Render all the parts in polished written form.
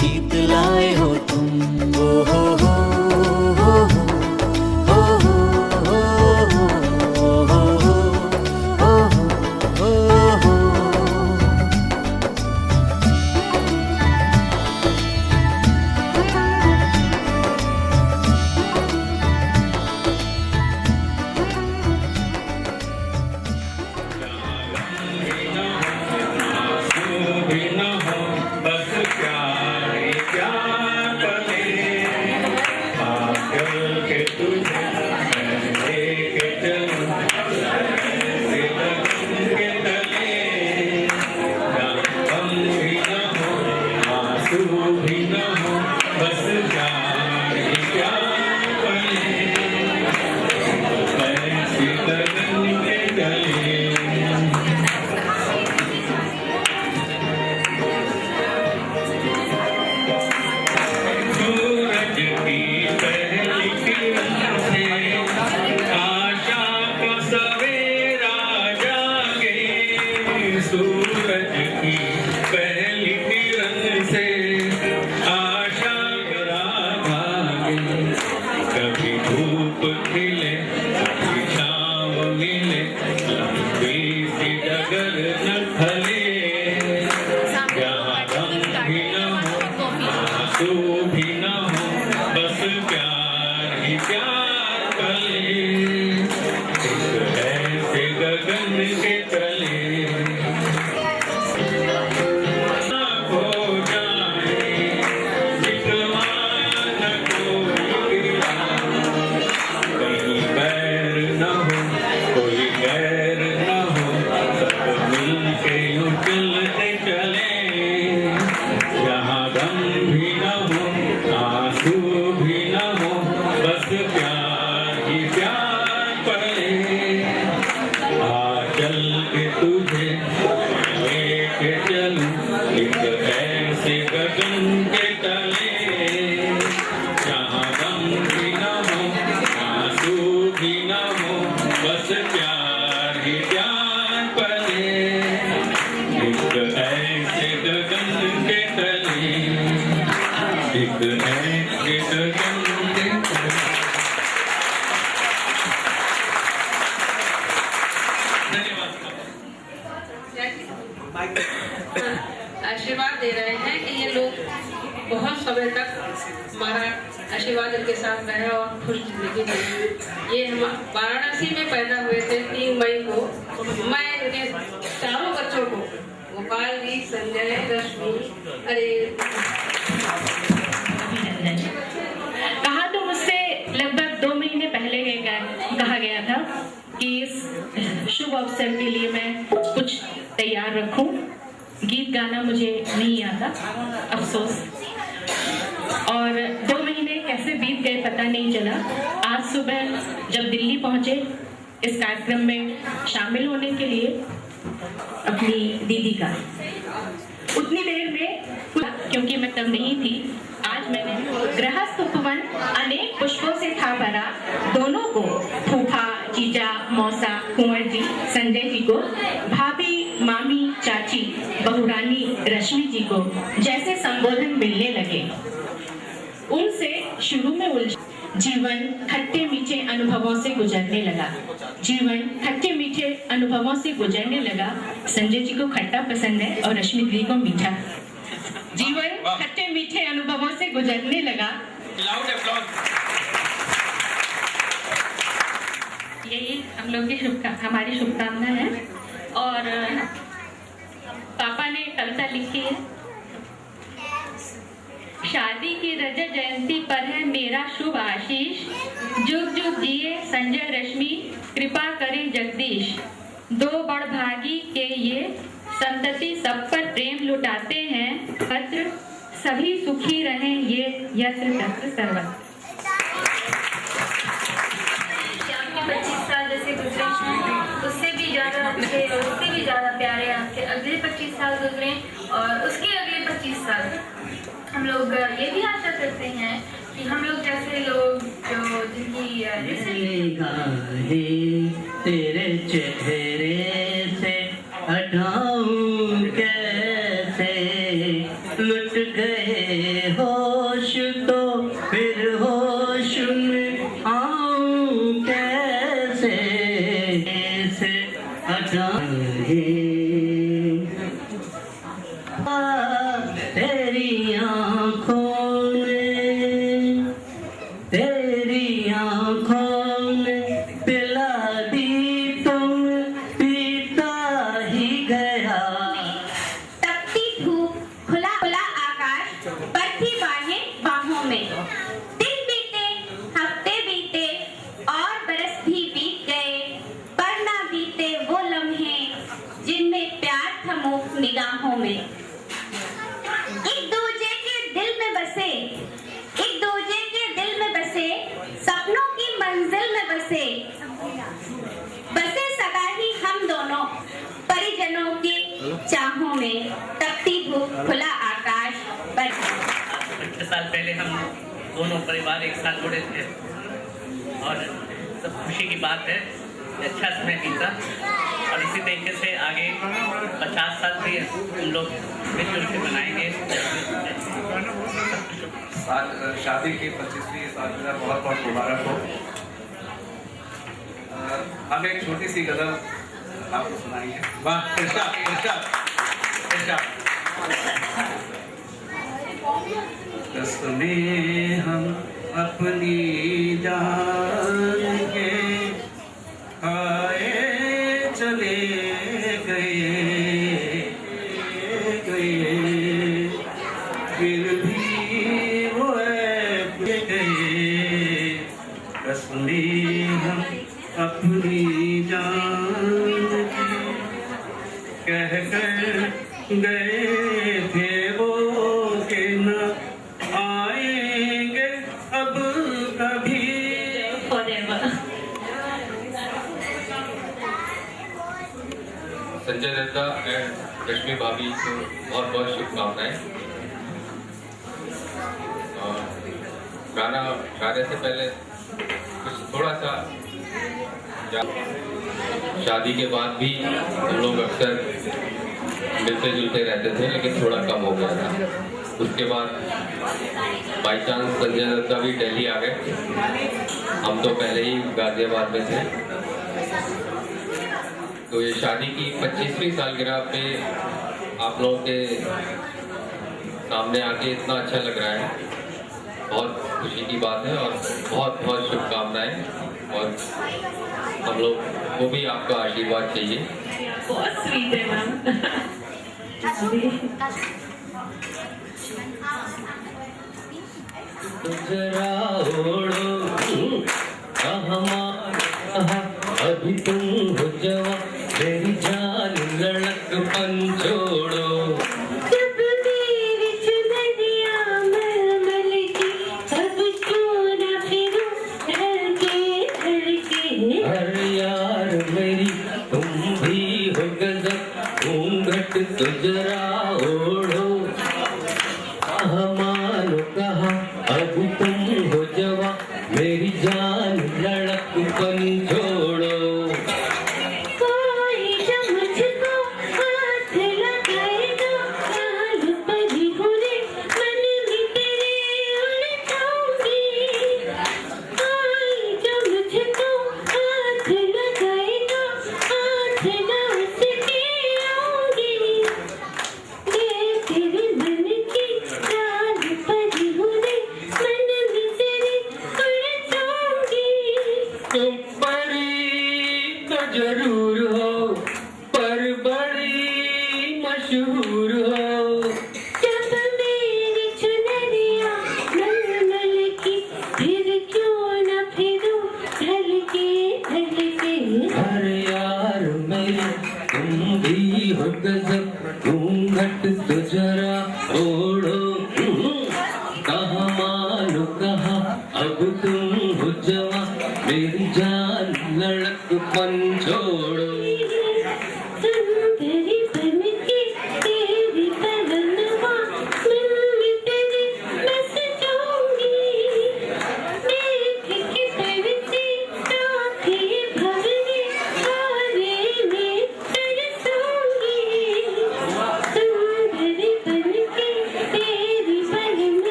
जीत लाए हो तुम। ओ हो हो हो हो हो हो हो हो। आशीर्वाद दे रहे हैं कि ये लोग बहुत समय तक हमारा आशीर्वाद इनके साथ रहे और खुश जिंदगी जिए। ये हम वाराणसी में पैदा हुए थे 3 मई को। मैं इनके चारों बच्चों को, गोपाल जी, संजय, रश्मि, अरे कहा तो मुझसे लगभग 2 महीने पहले कहा गया था कि इस शुभ अवसर के लिए मैं कुछ तैयार रखूं। गीत गाना मुझे नहीं आता, अफसोस। और 2 महीने कैसे बीत गए पता नहीं चला। आज सुबह जब दिल्ली पहुंचे इस कार्यक्रम में शामिल होने के लिए अपनी दीदी का, उतनी देर में, क्योंकि मैं तब नहीं थी, आज मैंने गृहस्थ उपवन अनेक पुष्पों से था भरा, दोनों को, फूफा, जीजा, मौसा, कुंवर जी, संजय जी को, भाभी, मामी, चाची, बहुरानी, रश्मि जी को जैसे संबोधन मिलने लगे। उनसे शुरू में उलझ जीवन खट्टे मीठे अनुभवों से गुजरने लगा। जीवन खट्टे मीठे अनुभवों से गुजरने लगा। संजय जी को खट्टा पसंद है और रश्मि दीदी को मीठा। जीवन खट्टे मीठे अनुभवों से गुजरने लगा। यही हम लोग की हमारी शुभकामना है। और पापा ने कविता लिखी है, शादी की रजत जयंती पर है मेरा शुभ आशीष, जुग जुग जिए संजय रश्मि, कृपा करे जगदीश। 2 बड़भागी के ये संतति सब पर प्रेम लुटाते हैं, पत्र सभी सुखी रहें ये यत्र तत्र सर्वत्र। 25 साल जैसे गुजरे हैं, उससे भी ज़्यादा अच्छे और उससे भी ज़्यादा प्यारे आपके अगले 25 साल गुजरे और उसके अगले 25 साल। हम लोग ये भी आशा करते हैं कि हम लोग जैसे लोग जो जिनकी तेरे चेहरे से हटाऊं कैसे, लुट गए होश तो फिर होश में आऊं कैसे, कैसे अचानक तेरी आँखों ने, तेरी आँखों ने पिला दी तुम पीता ही गया। तपती धूप, खुला खुला आकाश, बढ़ती बाहें बाहों में, दिन बीते, हफ्ते बीते और बरस भी बीत गए, पर ना बीते वो लम्हे जिनमें प्यार था मूक निगाहों में। एक दूजे के दिल में बसे, एक दूजे के दिल में बसे, सपनों की मंजिल में बसे, बसे सगा ही हम दोनों परिजनों की चाहों में। तपती धूप, खुला आकाश, पर 25 साल पहले हम दोनों परिवार एक साथ जुड़े थे और सब खुशी की बात है, अच्छा समय बीता और इसी तरीके से आगे 50 साल भी हम लोग मिलजुल के मनाएंगे। शादी की 25वीं सालगिरह बहुत बहुत मुबारक हो। हम एक छोटी सी गजल आपको सुनाएंगे। वाह, इरशाद इरशाद इरशाद। कसमें हम अपनी जान के खाए चले गए, फिर भी वो गए। कसमें हम अपनी जान कह कर गए थे वो के न आएंगे अब कभी। संजय दत्ता एंड रश्मि भाभी को बहुत बहुत शुभकामनाएं। और गाना गाने से पहले कुछ थोड़ा सा शादी के बाद भी हम लोग अक्सर मिलते जुलते रहते थे, लेकिन थोड़ा कम हो गया था। उसके बाद बाई चांस संजय दत्ता भी दिल्ली आ गए, हम तो पहले ही गाजियाबाद में थे। तो ये शादी की 25वीं सालगिरह पे आप लोगों के सामने आके इतना अच्छा लग रहा है, बहुत खुशी की बात है और बहुत बहुत शुभकामनाएं। और हम लोग को भी आपका आशीर्वाद चाहिए। बहुत स्वीट है मैम। जरा ओढ़ो अभी तुम हो जवा, मेरी जान लड़क पन छोड़ो। जब मेरी चुनरिया मलमल की, तब क्यों न फिरूं धड़के धड़के। अरे यार मेरी तुम भी हो गजब, घूंघट तो जरा ओढ़ो। मानो कहा अभी तुम हो जवा, मेरी जान लड़क पन छोड़ो। कोई जो मुझको हाथ लगाएगा, गाल पर ही हुरे मन में तेरे उड़ जाऊंगी। कोई जो मुझको हाथ लगाएगा, हाथ ना उसके आऊंगी। ये तेरे मन की चाल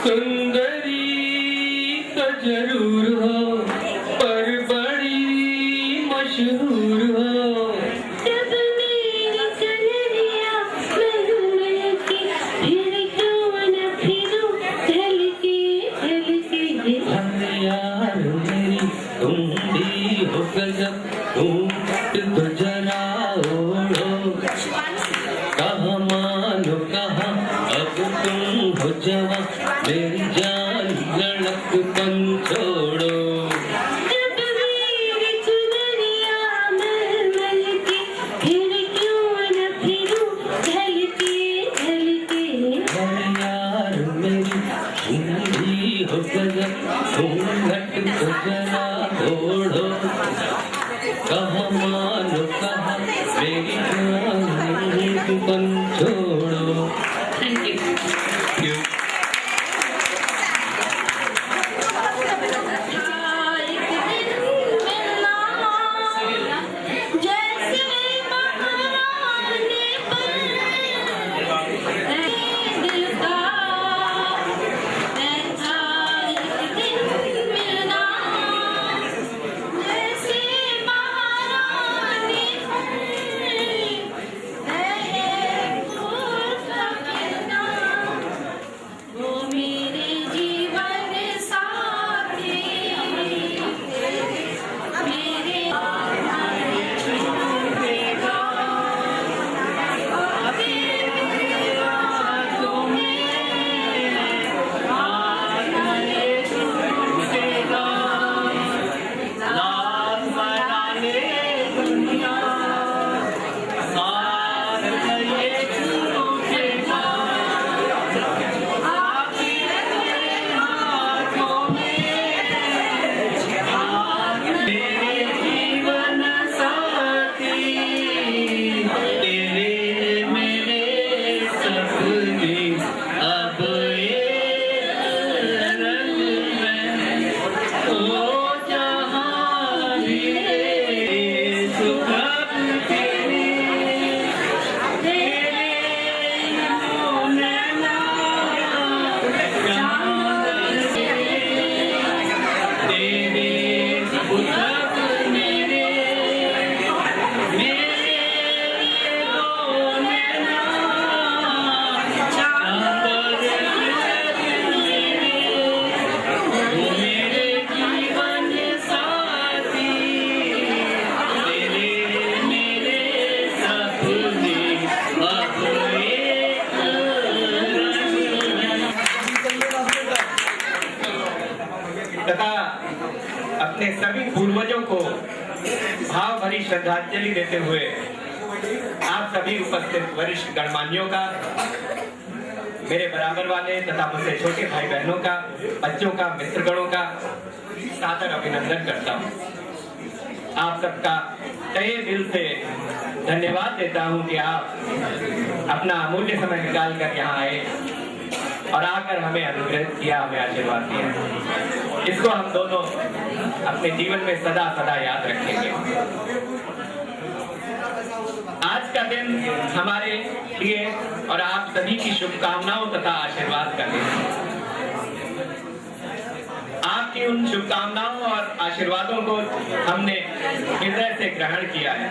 सुंदरी तो जरूर हो पर बड़ी मशहूर हो। जब मेरी चुनरिया महमल की फिर क्यों न फिरूं ढलके ढलके। अरे यार मेरी तुम भी हो गजब, ऊँट तो जरा ओढ़ो। कहाँ मानो कहाँ अब तुम हो जवां, मेरी जान लड़कपन छोड़ो। जब मेरी चुनरिया महमल की फिर क्यों न फिरूं ढलके ढलके। अरे यार मेरी तुम भी हो गजब, घूंघट तो जरा ओढ़ो। कहाँ मानो कहाँ मेरी जान लड़कपन छोड़ो। Thank you. एक दिन मिलना जैसे महारानी पर दिल का ऐसा। एक दिन मिलना जैसे महारानी पर फूल का मिलना। वो मेरे जीवन साथी मेरे तथा अपने सभी पूर्वजों को भाव भरी श्रद्धांजलि देते हुए आप सभी उपस्थित वरिष्ठ गणमान्यों का, मेरे बराबर वाले तथा मुझसे छोटे भाई बहनों का, बच्चों का, मित्रगणों का सादर अभिनंदन करता हूँ। आप सबका तहे दिल से धन्यवाद देता हूँ कि आप अपना अमूल्य समय निकाल कर यहाँ आए और आकर हमें अनुग्रहित किया, हमें आशीर्वाद दिया। इसको हम दोनों अपने जीवन में सदा सदा याद रखेंगे। आज का दिन हमारे लिए और आप सभी की शुभकामनाओं तथा आशीर्वाद का दिन है। आपकी उन शुभकामनाओं और आशीर्वादों को हमने हृदय से ग्रहण किया है।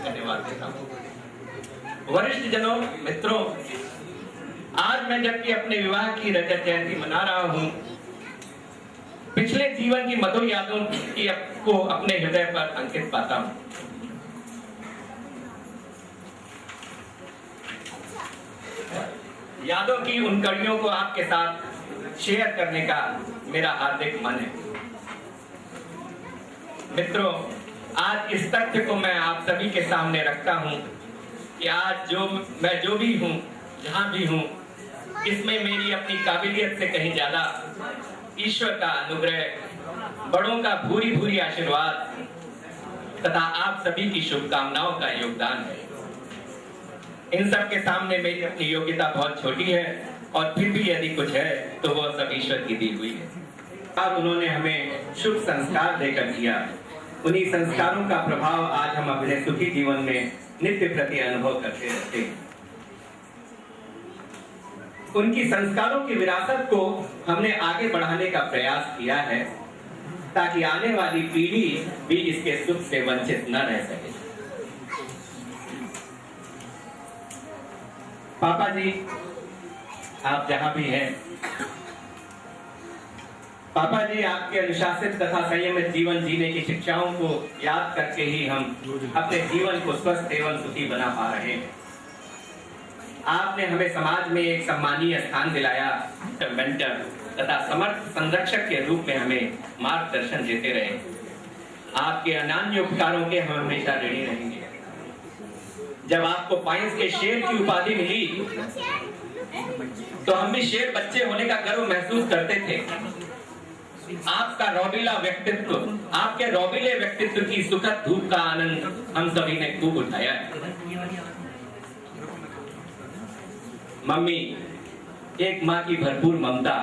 धन्यवाद देता हूँ। वरिष्ठ जनों, मित्रों, आज मैं जबकि अपने विवाह की रजत जयंती मना रहा हूँ, पिछले जीवन की मधुर यादों की को अपने हृदय पर अंकित पाता हूँ। यादों की उन कड़ियों को आपके साथ शेयर करने का मेरा हार्दिक मन है। मित्रों, आज इस तथ्य को मैं आप सभी के सामने रखता हूँ कि आज मैं जो भी हूँ, जहाँ भी हूँ, इसमें मेरी अपनी काबिलियत से कहीं ज्यादा ईश्वर का अनुग्रह, बड़ों का भूरी भूरी आशीर्वाद तथा आप सभी की शुभकामनाओं का योगदान है। इन सब के सामने मेरी अपनी योग्यता बहुत छोटी है और फिर भी यदि कुछ है तो वह सब ईश्वर की दी हुई है। और उन्होंने हमें शुभ संस्कार देकर किया। उन्हीं संस्कारों का प्रभाव आज हम अपने सुखी जीवन में नित्य प्रति अनुभव करते रहते हैं। उनकी संस्कारों की विरासत को हमने आगे बढ़ाने का प्रयास किया है, ताकि आने वाली पीढ़ी भी इसके सुख से वंचित न रह सके। पापा जी, आप जहां भी हैं, पापा जी, आपके अनुशासित तथा संयमित जीवन जीने की शिक्षाओं को याद करके ही हम अपने जीवन को स्वस्थ एवं सुखी बना पा रहे हैं। आपने हमें समाज में एक सम्मानीय स्थान दिलाया, मेंटर तथा समर्थ संरक्षक के रूप में हमें मार्गदर्शन देते रहे। आपके अनन्य उपकारों के हम हमेशा ऋणी रहेंगे। जब आपको पाइंस के शेर की उपाधि मिली तो हम भी शेर बच्चे होने का गर्व महसूस करते थे। आपका रौबीला व्यक्तित्व, आपके रौबीले व्यक्तित्व की सुखद धूप का आनंद हम सभी ने खूब उठाया है। मम्मी, एक माँ की भरपूर ममता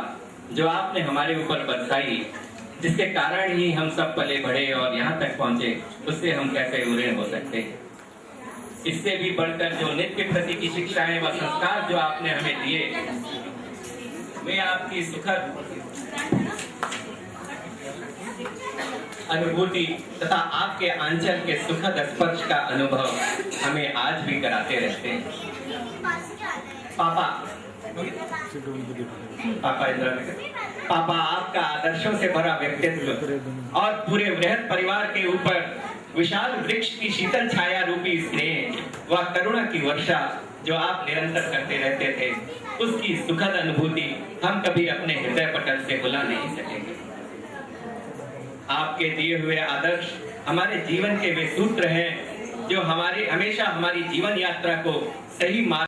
जो आपने हमारे ऊपर बरसाई, जिसके कारण ही हम सब पले बढ़े और यहाँ तक पहुंचे, उससे हम कैसे ऋणी हो सकते हैं। इससे भी बढ़कर जो नित्य प्रति की शिक्षाएं व संस्कार जो आपने हमें दिए, वे आपकी सुखद अनुभूति तथा आपके आंचल के सुखद स्पर्श का अनुभव हमें आज भी कराते रहते हैं। पापा, पापा, आपका आदर्शों से भरा व्यक्तित्व और पूरे वृहद परिवार के ऊपर विशाल वृक्ष की शीतल छाया रूपी स्नेह व करुणा की वर्षा जो आप निरंतर करते रहते थे, उसकी सुखद अनुभूति हम कभी अपने हृदय पटल से भुला नहीं सकेंगे। आपके दिए हुए आदर्श हमारे जीवन के वे सूत्र हैं जो हमारे हमेशा हमारी जीवन यात्रा को सही मार्ग